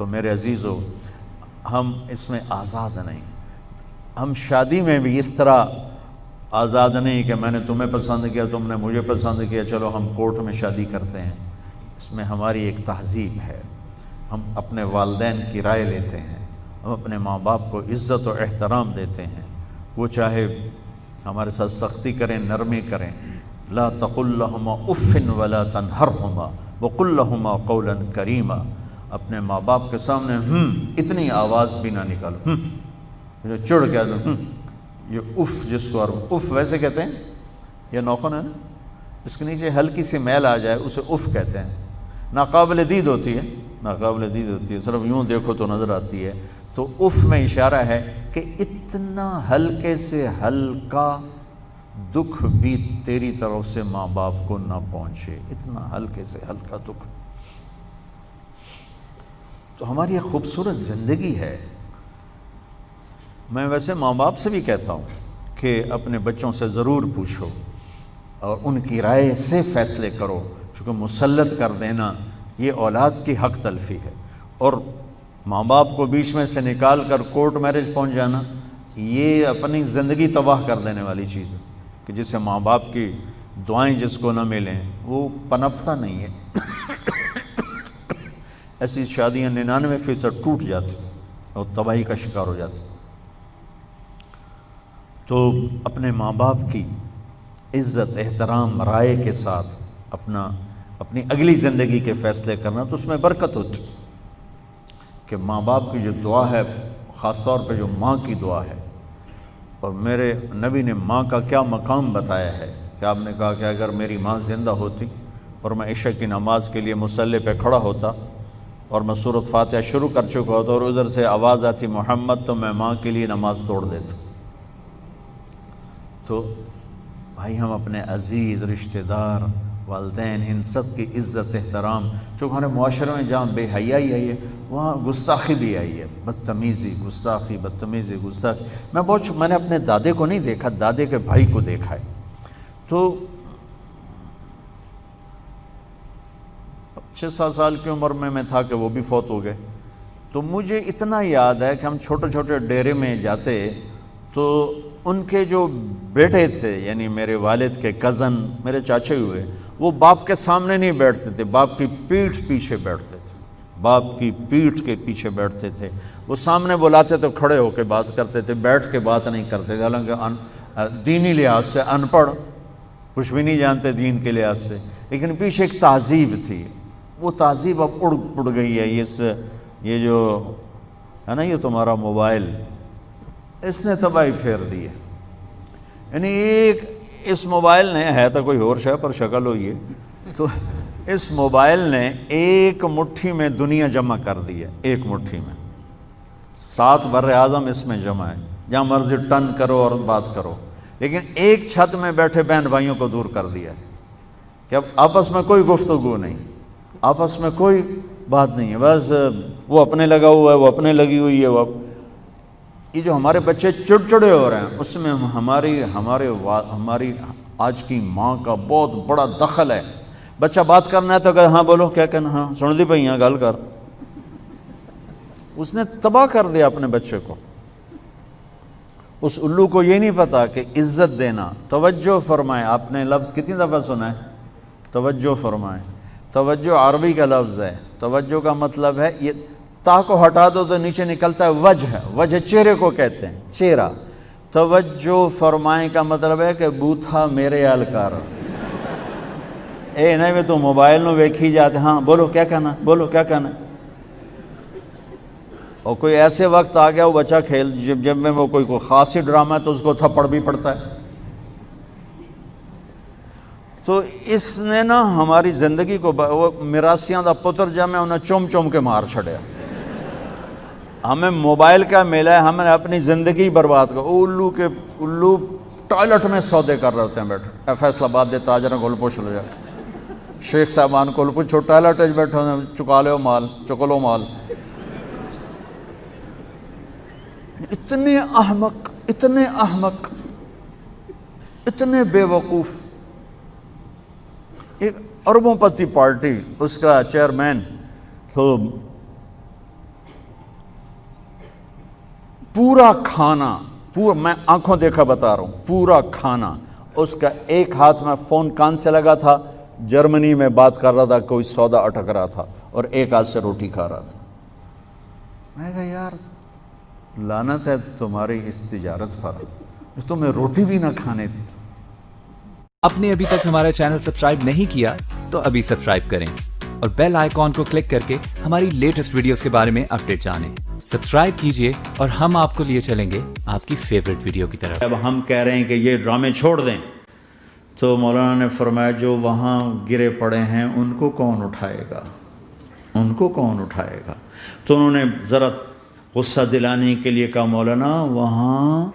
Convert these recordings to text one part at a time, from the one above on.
تو میرے عزیزو ہم اس میں آزاد نہیں، ہم شادی میں بھی اس طرح آزاد نہیں کہ میں نے تمہیں پسند کیا تم نے مجھے پسند کیا چلو ہم کورٹ میں شادی کرتے ہیں۔ اس میں ہماری ایک تہذیب ہے، ہم اپنے والدین کی رائے لیتے ہیں، ہم اپنے ماں باپ کو عزت و احترام دیتے ہیں، وہ چاہے ہمارے ساتھ سختی کریں نرمی کریں۔ لا تقل لہما اف ولا تنہرہما وقل لہما قولا کریما، اپنے ماں باپ کے سامنے اتنی آواز بھی نہ نکالو، جو چڑ گیا تو یہ اف، جس کو اف ویسے کہتے ہیں، یہ نوخن ہے نا، اس کے نیچے ہلکی سی میل آ جائے اسے اف کہتے ہیں، ناقابل دید ہوتی ہے، ناقابل دید ہوتی ہے، صرف یوں دیکھو تو نظر آتی ہے۔ تو اف میں اشارہ ہے کہ اتنا ہلکے سے ہلکا دکھ بھی تیری طرف سے ماں باپ کو نہ پہنچے، اتنا ہلکے سے ہلکا دکھ۔ تو ہماری ایک خوبصورت زندگی ہے۔ میں ویسے ماں باپ سے بھی کہتا ہوں کہ اپنے بچوں سے ضرور پوچھو اور ان کی رائے سے فیصلے کرو، چونکہ مسلط کر دینا یہ اولاد کی حق تلفی ہے، اور ماں باپ کو بیچ میں سے نکال کر کورٹ میرج پہنچ جانا یہ اپنی زندگی تباہ کر دینے والی چیز ہے، کہ جسے ماں باپ کی دعائیں جس کو نہ ملیں وہ پنپتا نہیں ہے۔ ایسی شادیاں 99% ٹوٹ جاتی اور تباہی کا شکار ہو جاتی۔ تو اپنے ماں باپ کی عزت احترام رائے کے ساتھ اپنی اگلی زندگی کے فیصلے کرنا، تو اس میں برکت ہوتی کہ ماں باپ کی جو دعا ہے، خاص طور پہ جو ماں کی دعا ہے، اور میرے نبی نے ماں کا کیا مقام بتایا ہے کہ آپ نے کہا کہ اگر میری ماں زندہ ہوتی اور میں عشاء کی نماز کے لیے مصلی پہ کھڑا ہوتا اور میں سورۃ فاتحہ شروع کر چکا ہوتا اور ادھر سے آواز آتی محمد، تو میں ماں کے لیے نماز توڑ دیتا۔ تو بھائی ہم اپنے عزیز رشتہ دار والدین ان سب کی عزت احترام، چونکہ ہمارے معاشرے میں جہاں بے حیائی آئی ہے وہاں گستاخی بھی آئی ہے، بدتمیزی گستاخی بدتمیزی گستاخی۔ میں نے اپنے دادے کو نہیں دیکھا، دادے کے بھائی کو دیکھا ہے۔ تو 6-7 سال کی عمر میں تھا کہ وہ بھی فوت ہو گئے۔ تو مجھے اتنا یاد ہے کہ ہم چھوٹے چھوٹے ڈیرے میں جاتے تو ان کے جو بیٹے تھے، یعنی میرے والد کے کزن، میرے چاچے ہوئے، وہ باپ کے سامنے نہیں بیٹھتے تھے، باپ کی پیٹھ پیچھے بیٹھتے تھے، باپ کی پیٹھ کے پیچھے بیٹھتے تھے۔ وہ سامنے بلاتے تو کھڑے ہو کے بات کرتے تھے، بیٹھ کے بات نہیں کرتے تھے، حالانکہ دینی لحاظ سے ان پڑھ، کچھ بھی نہیں جانتے دین کے لحاظ سے، لیکن پیچھے ایک تہذیب تھی۔ وہ تہذیب اب اڑ گئی ہے۔ یہ جو ہے نا، یہ تمہارا موبائل، اس نے تباہی پھیر دی ہے۔ یعنی اس موبائل نے، ہے تو کوئی اور شے پر شکل ہوئی ہے، تو اس موبائل نے ایک مٹھی میں دنیا جمع کر دی ہے، ایک مٹھی میں 7 بر اعظم اس میں جمع ہے، جہاں مرضی ٹن کرو اور بات کرو، لیکن ایک چھت میں بیٹھے بہن بھائیوں کو دور کر دیا ہے کہ اب آپس میں کوئی گفتگو نہیں، آپس میں کوئی بات نہیں ہے، بس وہ اپنے لگا ہوا ہے، وہ اپنے لگی ہوئی ہے۔ یہ جو ہمارے بچے چڑچڑے ہو رہے ہیں، اس میں ہماری آج کی ماں کا بہت بڑا دخل ہے۔ بچہ بات کرنا ہے تو کہ ہاں بولو، کیا کہنا، ہاں سن دی پئی، ہاں گل کر۔ اس نے تباہ کر دیا اپنے بچے کو۔ اس الو کو یہ نہیں پتا کہ عزت دینا، توجہ فرمائیں۔ آپ نے لفظ کتنی دفعہ سنا ہے؟ توجہ فرمائیں۔ توجہ عربی کا لفظ ہے۔ توجہ کا مطلب ہے، یہ تا کو ہٹا دو تو نیچے نکلتا ہے وجہ، وجہ چہرے کو کہتے ہیں، چہرہ۔ توجہ فرمائیں کا مطلب ہے کہ بوتھا میرے آل کر، اے نہیں میں تو موبائل نو ویکھی جاتے، ہاں بولو کیا کہنا، بولو کیا کہنا۔ اور کوئی ایسے وقت آ گیا وہ بچہ جب میں وہ کوئی خاصی ڈرامہ ہے تو اس کو تھپڑ بھی پڑتا ہے۔ تو اس نے نا ہماری زندگی کو، وہ میراثیاں دا پتر جب میں انہیں چوم چوم کے مار چھڑیا۔ ہمیں موبائل کا ملا ہے، ہم نے اپنی زندگی برباد کر۔ الو ٹوائلٹ میں سودے کر رہے ہوتے ہیں بیٹھے، فیصل آباد دے تاجر گول پوچھ لو جا، شیخ صاحبان کو پوچھو ٹوائلٹ بیٹھے ہوتے، چکا لو مال، چکلو مال۔ اتنے احمق، اتنے احمق، اتنے بے وقوف۔ ایک اربوں پتی پارٹی، اس کا چیئرمین تو پورا کھانا، میں آنکھوں دیکھا بتا رہا ہوں، پورا کھانا، اس کا ایک ہاتھ میں فون کان سے لگا تھا، جرمنی میں بات کر رہا تھا، کوئی سودا اٹک رہا تھا، اور ایک ہاتھ سے روٹی کھا رہا تھا۔ میں کہا یار لعنت ہے تمہاری اس تجارت پر، تمہیں روٹی بھی نہ کھانے تھی۔ آپ نے ابھی تک ہمارا چینل سبسکرائب نہیں کیا تو ابھی سبسکرائب کریں اور بیل آئیکن کو کلک کر کے ہماری لیٹسٹ ویڈیوز کے بارے میں اپڈیٹ جانیں۔ سبسکرائب کیجئے اور ہم آپ کو لیے چلیں گے آپ کی فیوریٹ ویڈیو کی طرف۔ اب ہم کہہ رہے ہیں کہ یہ ڈرامے چھوڑ دیں، تو مولانا نے فرمایا جو وہاں گرے پڑے ہیں ان کو کون اٹھائے گا، ان کو کون اٹھائے گا؟ تو انہوں نے ذرا غصہ دلانے کے لیے کہا مولانا وہاں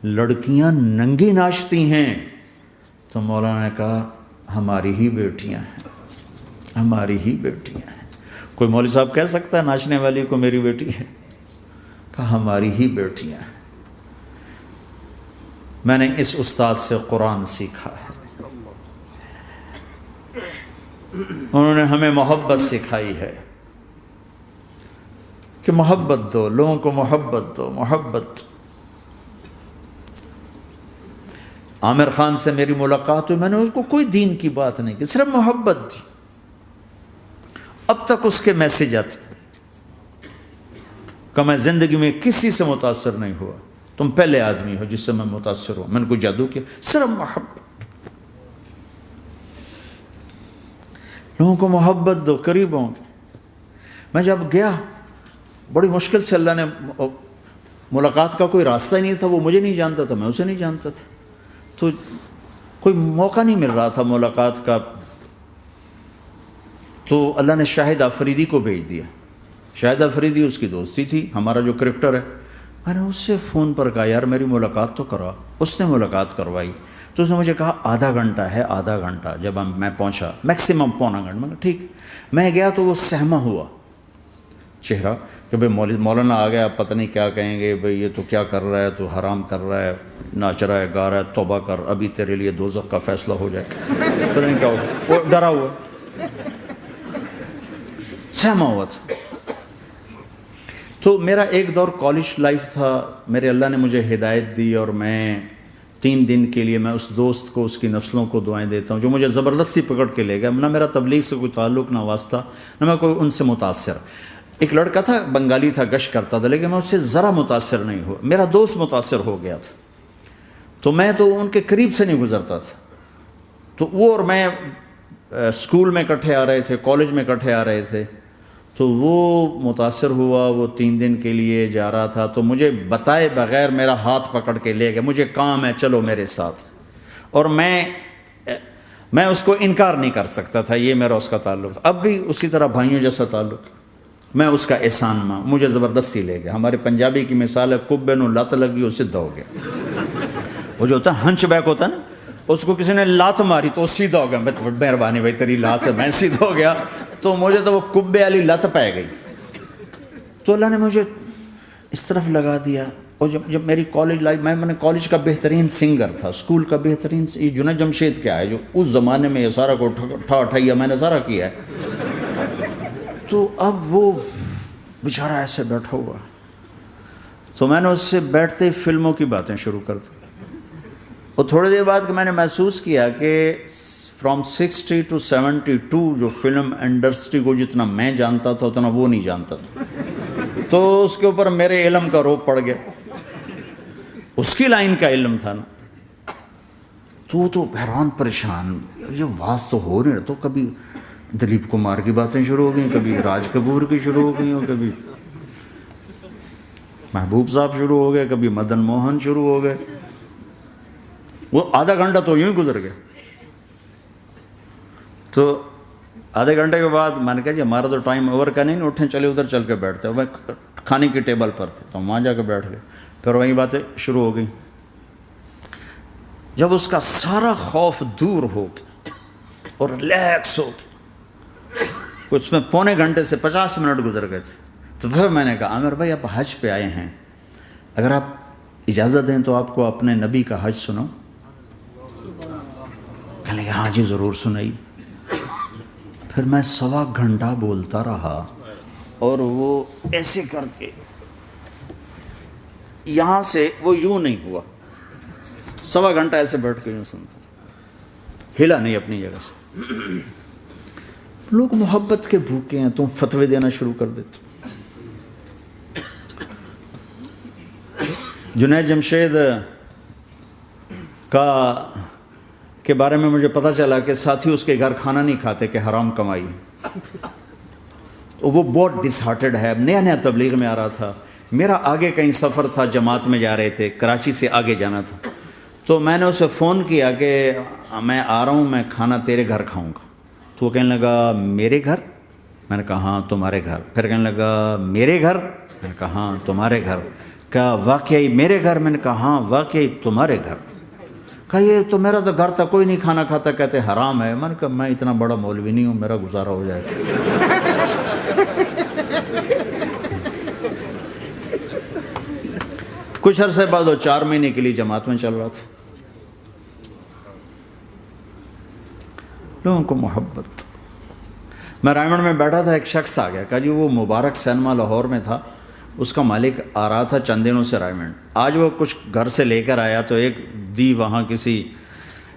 لڑکیاں ننگی ناچتی ہیں۔ تو مولانا نے کہا ہماری ہی بیٹیاں ہیں، ہماری ہی بیٹیاں ہیں۔ کوئی مولوی صاحب کہہ سکتا ہے ناچنے والی کو میری بیٹی ہے؟ کہا ہماری ہی بیٹیاں ہیں۔ میں نے اس استاد سے قرآن سیکھا ہے، انہوں نے ہمیں محبت سکھائی ہے کہ محبت دو، لوگوں کو محبت دو، محبت۔ عامر خان سے میری ملاقات ہوئی، میں نے اس کو کوئی دین کی بات نہیں کی، صرف محبت دی۔ اب تک اس کے میسیج آتے کہ میں زندگی میں کسی سے متاثر نہیں ہوا، تم پہلے آدمی ہو جس سے میں متاثر ہوں، میں نے کوئی جادو کیا، صرف محبت۔ لوگوں کو محبت دو، قریب ہوں گے۔ میں جب گیا بڑی مشکل سے اللہ نے، ملاقات کا کوئی راستہ ہی نہیں تھا، وہ مجھے نہیں جانتا تھا، میں اسے نہیں جانتا تھا، تو کوئی موقع نہیں مل رہا تھا ملاقات کا۔ تو اللہ نے شاہد آفریدی کو بھیج دیا۔ شاہد آفریدی اس کی دوستی تھی، ہمارا جو کرکٹر ہے۔ میں نے اس سے فون پر کہا یار میری ملاقات تو کرا، اس نے ملاقات کروائی۔ تو اس نے مجھے کہا آدھا گھنٹہ ہے، آدھا گھنٹہ۔ جب میں پہنچا میکسیمم پونا گھنٹہ، میں کہا ٹھیک۔ میں گیا تو وہ سہما ہوا چہرہ کہ بھئی مولانا آ گیا، پتہ نہیں کیا کہیں گے، بھئی یہ تو کیا کر رہا ہے، تو حرام کر رہا ہے، ناچ رہا ہے، گا رہا ہے، توبہ کر، ابھی تیرے لیے دوزخ کا فیصلہ ہو جائے، پتہ نہیں کیا ہوگا۔ وہ ڈرا ہوا سہما ہوا تھا۔ تو میرا ایک دور کالج لائف تھا، میرے اللہ نے مجھے ہدایت دی، اور میں 3 دن کے لیے میں اس دوست کو، اس کی نسلوں کو دعائیں دیتا ہوں جو مجھے زبردستی پکڑ کے لے گیا۔ نہ میرا تبلیغ سے کوئی تعلق، نہ واسطہ، نہ میں کوئی ان سے متاثر۔ ایک لڑکا تھا، بنگالی تھا، گشت کرتا تھا، لیکن میں اس سے ذرا متاثر نہیں ہوا۔ میرا دوست متاثر ہو گیا تھا، تو میں تو ان کے قریب سے نہیں گزرتا تھا۔ تو وہ اور میں اسکول میں اکٹھے آ رہے تھے، کالج میں اکٹھے آ رہے تھے۔ تو وہ متاثر ہوا، وہ 3 دن کے لیے جا رہا تھا، تو مجھے بتائے بغیر میرا ہاتھ پکڑ کے لے گیا، مجھے کام ہے چلو میرے ساتھ۔ اور میں اس کو انکار نہیں کر سکتا تھا، یہ میرا اس کا تعلق تھا۔ اب بھی اسی طرح بھائیوں جیسا تعلق، میں اس کا احسان ماں، مجھے زبردستی لے گیا۔ ہمارے پنجابی کی مثال ہے کبے نو لت لگی وہ سیدھا ہو گیا۔ وہ جو ہوتا ہے ہنچ بیک ہوتا ہے نا، اس کو کسی نے لات ماری تو وہ سیدھا ہو گیا۔ مہربانی بھائی تیری لات سے میں سیدھا ہو گیا، تو مجھے تو وہ کبے والی لت پہ گئی۔ تو اللہ نے مجھے اس طرف لگا دیا۔ اور جب میری کالج لائف، میں نے کالج کا بہترین سنگر تھا، اسکول کا بہترین، یہ جنید جمشید کیا ہے جو اس زمانے میں یہ سارا کو اٹھایا میں نے سارا کیا ہے۔ تو اب وہ بیچارہ ایسے بیٹھا ہوا، تو میں نے اس سے بیٹھتے ہی فلموں کی باتیں شروع کر دی۔ اور تھوڑی دیر بعد کہ میں نے محسوس کیا کہ فرام 60 to 72 جو فلم انڈسٹری کو جتنا میں جانتا تھا اتنا وہ نہیں جانتا تھا۔ تو اس کے اوپر میرے علم کا روپ پڑ گیا، اس کی لائن کا علم تھا نا۔ تو حیران پریشان، یہ واز تو ہو نہیں رہا، تو کبھی دلیپ کمار کی باتیں شروع ہو گئیں، کبھی راج کپور کی شروع ہو گئیں، اور کبھی محبوب صاحب شروع ہو گئے، کبھی مدن موہن شروع ہو گئے۔ وہ آدھا گھنٹہ تو یوں ہی گزر گیا۔ تو آدھے گھنٹے کے بعد میں نے کہا جی ہمارا تو ٹائم اوور کا نہیں، اٹھیں چلے ادھر چل کے بیٹھتے ہیں۔ وہ کھانے کی ٹیبل پر تھے تو وہاں جا کے بیٹھ گئے، پھر وہیں باتیں شروع ہو گئیں۔ جب اس کا سارا خوف دور ہو گیا اور ریلیکس ہو گیا، اس میں پونے گھنٹے سے 50 منٹ گزر گئے تھے، تو پھر میں نے کہا عامر بھائی آپ حج پہ آئے ہیں، اگر آپ اجازت دیں تو آپ کو اپنے نبی کا حج سنو۔ کہنے لگے ہاں جی ضرور سنائی۔ پھر میں 1.25 گھنٹہ بولتا رہا، اور وہ ایسے کر کے یہاں سے وہ یوں نہیں ہوا، 1.25 گھنٹہ ایسے بیٹھ کے یوں سنتا، ہلا نہیں اپنی جگہ سے۔ لوگ محبت کے بھوکے ہیں، تم فتوے دینا شروع کر دیتے۔ جنید جمشید کے بارے میں مجھے پتہ چلا کہ ساتھی اس کے گھر کھانا نہیں کھاتے کہ حرام کمائی، وہ بہت ڈس ہارٹڈ ہے، نیا نیا تبلیغ میں آ رہا تھا، میرا آگے کہیں سفر تھا، جماعت میں جا رہے تھے، کراچی سے آگے جانا تھا، تو میں نے اسے فون کیا کہ میں آ رہا ہوں، میں کھانا تیرے گھر کھاؤں گا۔ تو وہ کہنے لگا میرے گھر؟ میں نے کہا ہاں تمہارے گھر۔ پھر کہنے لگا میرے گھر؟ میں نے کہا ہاں تمہارے گھر۔ کہا واقعی میرے گھر؟ میں نے کہا ہاں واقعی تمہارے گھر۔ کہا یہ تو میرا تو گھر تھا، کوئی نہیں کھانا کھاتا، کہتے حرام ہے۔ میں نے کہا میں اتنا بڑا مولوی نہیں ہوں، میرا گزارا ہو جائے گا۔ کچھ عرصے بعد وہ 4 مہینے کے لیے جماعت میں چل رہا تھا۔ لوگوں کو محبت۔ میں رائمنڈ میں بیٹھا تھا، ایک شخص آ گیا، کہا جی وہ مبارک سینما لاہور میں تھا، اس کا مالک آ رہا تھا چند دنوں سے رائمنڈ، آج وہ کچھ گھر سے لے کر آیا تو ایک دی وہاں کسی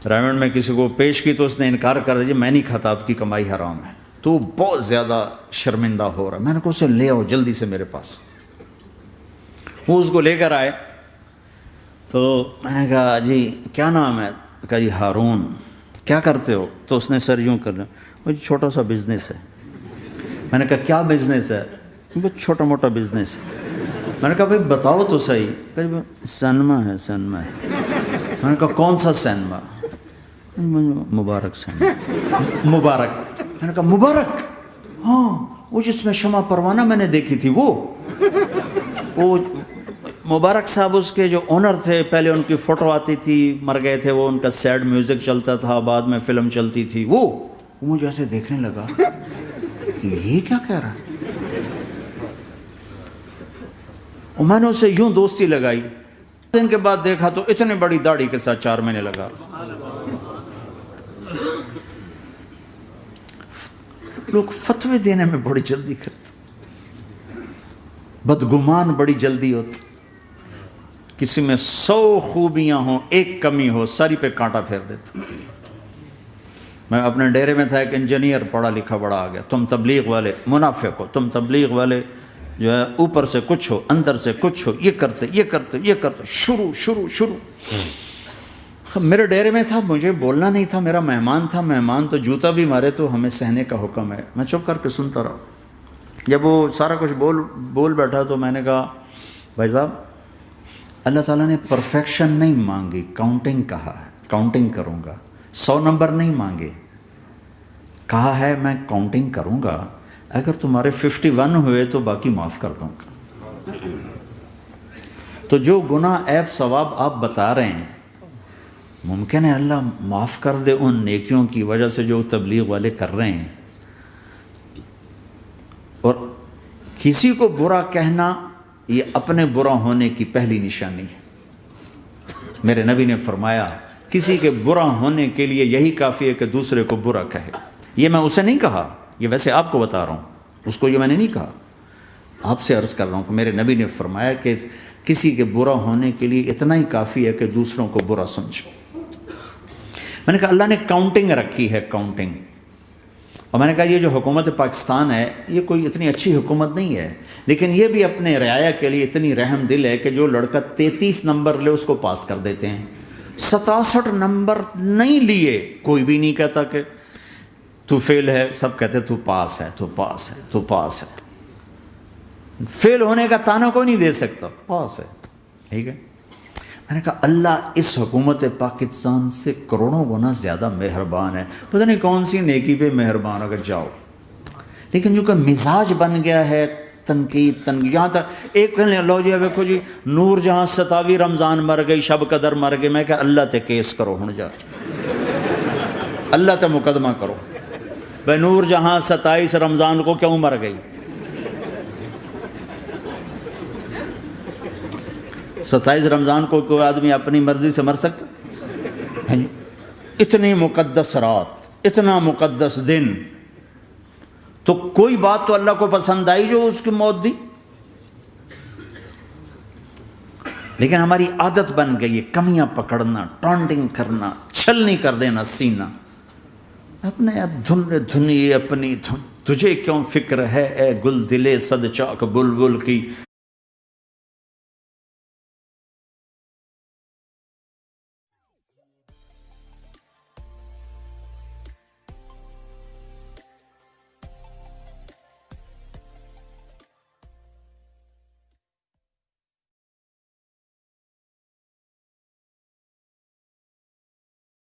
رائمنڈ میں کسی کو پیش کی تو اس نے انکار کر دیا، میں نہیں کھاتا، آپ کی کمائی حرام ہے۔ تو بہت زیادہ شرمندہ ہو رہا ہے۔ میں نے کہا اسے لے آؤ جلدی سے میرے پاس۔ وہ اس کو لے کر آئے تو میں نے کہا جی کیا نام ہے؟ کہا جی ہارون۔ کیا کرتے ہو؟ تو اس نے سر یوں کر لیا، وہ چھوٹا سا بزنس ہے۔ میں نے کہا کیا بزنس ہے؟ بہت چھوٹا موٹا بزنس ہے۔ میں نے کہا بھائی بتاؤ تو صحیح۔ کہا جی سینما ہے، سینما ہے۔ میں نے کہا کون سا سینما؟ مبارک سینما۔ مبارک؟ میں نے کہا مبارک؟ ہاں وہ جس میں شمع پروانہ میں نے دیکھی تھی وہ مبارک صاحب اس کے جو اونر تھے، پہلے ان کی فوٹو آتی تھی، مر گئے تھے وہ، ان کا سیڈ میوزک چلتا تھا، بعد میں فلم چلتی تھی، وہ مجھے ایسے دیکھنے لگا کہ یہ کیا کہہ رہا ہے۔ اور میں نے اسے یوں دوستی لگائی، دن کے بعد دیکھا تو اتنی بڑی داڑھی کے ساتھ 4 مہینے لگا۔ لوگ فتوے دینے میں بڑی جلدی کرتے، بدگمان بڑی جلدی ہوتی، کسی میں 100 خوبیاں ہوں، ایک کمی ہو، ساری پہ کانٹا پھیر دیتے۔ میں اپنے ڈیرے میں تھا، ایک انجینئر پڑھا لکھا بڑا آ گیا، تم تبلیغ والے منافق ہو، تم تبلیغ والے جو ہے اوپر سے کچھ ہو اندر سے کچھ ہو، یہ کرتے شروع۔ میرے ڈیرے میں تھا، مجھے بولنا نہیں تھا، میرا مہمان تھا، مہمان تو جوتا بھی مارے تو ہمیں سہنے کا حکم ہے، میں چپ کر کے سنتا رہا۔ جب وہ سارا کچھ بول بیٹھا تو میں نے کہا بھائی صاحب اللہ تعالیٰ نے پرفیکشن نہیں مانگی، کاؤنٹنگ کہا ہے، کاؤنٹنگ کروں گا، 100 نمبر نہیں مانگے، کہا ہے میں کاؤنٹنگ کروں گا، اگر تمہارے 51 ہوئے تو باقی معاف کر دوں گا۔ تو جو گناہ عیب ثواب آپ بتا رہے ہیں، ممکن ہے اللہ معاف کر دے ان نیکیوں کی وجہ سے جو تبلیغ والے کر رہے ہیں۔ اور کسی کو برا کہنا یہ اپنے برا ہونے کی پہلی نشانی ہے۔ میرے نبی نے فرمایا کسی کے برا ہونے کے لیے یہی کافی ہے کہ دوسرے کو برا کہے۔ یہ میں اسے نہیں کہا، یہ ویسے آپ کو بتا رہا ہوں، اس کو یہ میں نے نہیں کہا، آپ سے عرض کر رہا ہوں کہ میرے نبی نے فرمایا کہ کسی کے برا ہونے کے لیے اتنا ہی کافی ہے کہ دوسروں کو برا سمجھو۔ میں نے کہا اللہ نے کاؤنٹنگ رکھی ہے، کاؤنٹنگ، اور میں نے کہا یہ جو حکومت پاکستان ہے یہ کوئی اتنی اچھی حکومت نہیں ہے، لیکن یہ بھی اپنے رعایا کے لیے اتنی رحم دل ہے کہ جو لڑکا 33 نمبر لے اس کو پاس کر دیتے ہیں، 67 نمبر نہیں لیے کوئی بھی نہیں کہتا کہ تو فیل ہے، سب کہتے تو پاس ہے، تو پاس ہے، تو پاس ہے۔ فیل ہونے کا تانا کوئی نہیں دے سکتا، پاس ہے، ٹھیک ہے۔ میں نے کہا اللہ اس حکومت پاکستان سے کروڑوں گنا زیادہ مہربان ہے، پتہ نہیں کون سی نیکی پہ مہربان اگر جاؤ، لیکن جو کہ مزاج بن گیا ہے تنقید، یہاں تک ایک کہنے اللہ جی ویکھو جی نور جہاں 27 رمضان مر گئی، شب قدر مر گئے، میں کہا اللہ تے کیس کرو ہن جا، اللہ تے مقدمہ کرو، بھائی نور جہاں 27 رمضان کو کیوں مر گئی؟ 27 رمضان کو کوئی آدمی اپنی مرضی سے مر سکتا؟ اتنی مقدس رات، اتنا مقدس دن، تو کوئی بات تو اللہ کو پسند آئی جو اس کی موت دی؟ لیکن ہماری عادت بن گئی ہے کمیاں پکڑنا، ٹانٹنگ کرنا، چھلنی کر دینا سینہ. اپنے اب دھنی اپنی تجھے کیوں فکر ہے اے گل دلے صد چاک بلبل کی.